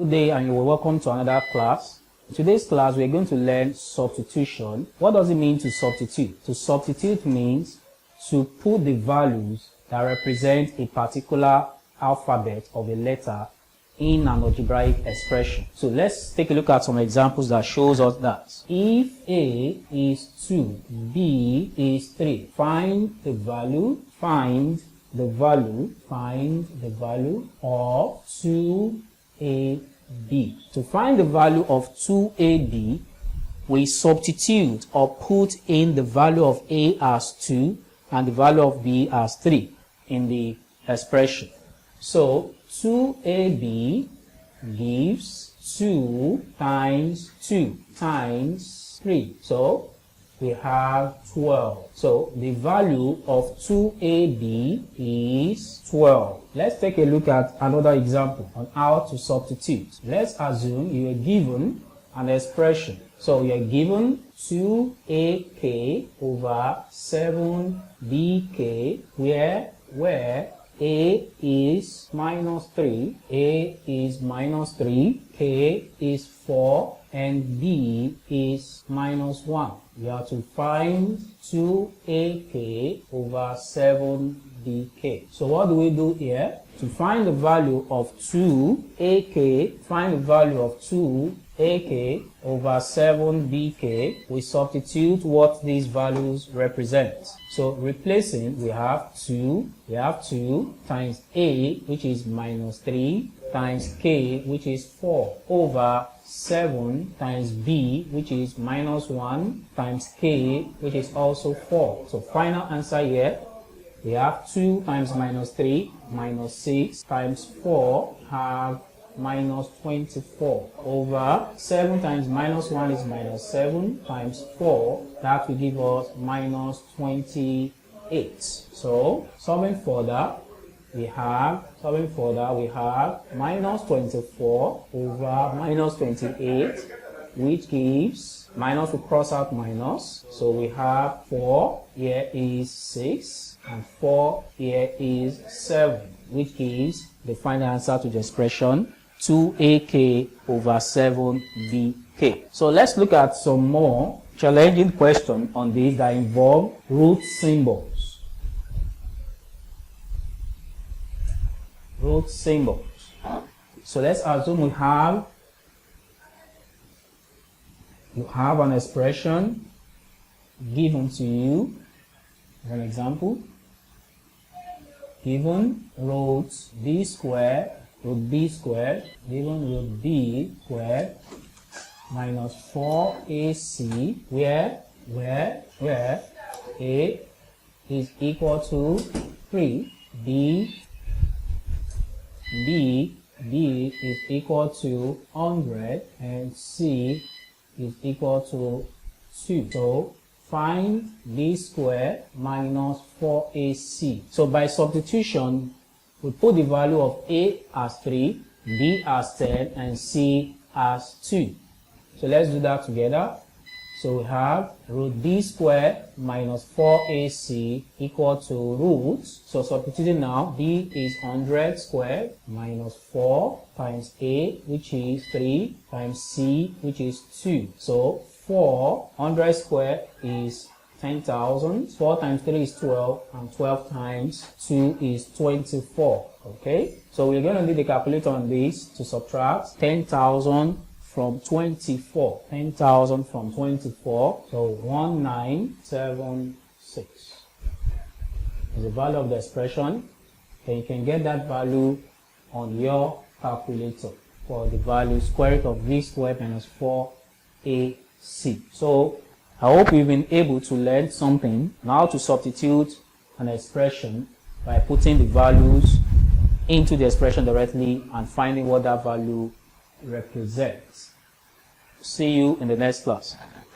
Good day and you are welcome to another class. In today's class we are going to learn substitution. What does it mean to substitute? To substitute means to put the values that represent a particular alphabet of a letter in an algebraic expression. So let's take a look at some examples that shows us that. If A is 2, B is 3, find the value of 2AB. To find the value of 2AB, we substitute or put in the value of A as 2 and the value of B as 3 in the expression. So 2AB gives 2 times 2 times 3. So we have 12. So the value of 2AB is 12. Let's take a look at another example on how to substitute. Let's assume you are given an expression. So you are given 2AK over 7BK where A is minus 3, K is 4, and B is minus 1. You have to find 2AK over 7BK. So what do we do here? To find the value of 2AK, find the value of 2AK over 7BK, we substitute what these values represent. So replacing, we have 2 times A, which is minus 3, times K, which is 4, over 7 times B, which is minus 1, times K, which is also 4. So final answer here, we have 2 times minus 3, minus 6, times 4, have minus 24, over 7 times minus 1 is minus 7, times 4, that will give us minus 28. So solving further, we have minus 24 over minus 28, which gives, minus will cross out minus, so we have 4 here is 6, and 4 here is 7, which gives the final answer to the expression 2AK over 7BK. So let's look at some more challenging questions on this that involve root symbols. So let's assume you have an expression given to you. As an example, given root B squared minus 4AC where A is equal to 3, B is equal to 100, and C is equal to 2. So find B squared minus 4AC. So by substitution, we put the value of A as 3, B as 10, and C as 2. So let's do that together. So we have root B squared minus 4AC equal to root. So substituting now, B is 100 squared minus 4 times A, which is 3, times C, which is 2. So 400 squared is 10,000. 4 times 3 is 12, and 12 times 2 is 24. Okay, so we're going to need a calculator on this to subtract 10,000 from 24. 10,000 from 24, so 1976 is the value of the expression. And you can get that value on your calculator for the value square root of V squared minus 4AC. So I hope you've been able to learn something now to substitute an expression by putting the values into the expression directly and finding what that value represents. See you in the next class.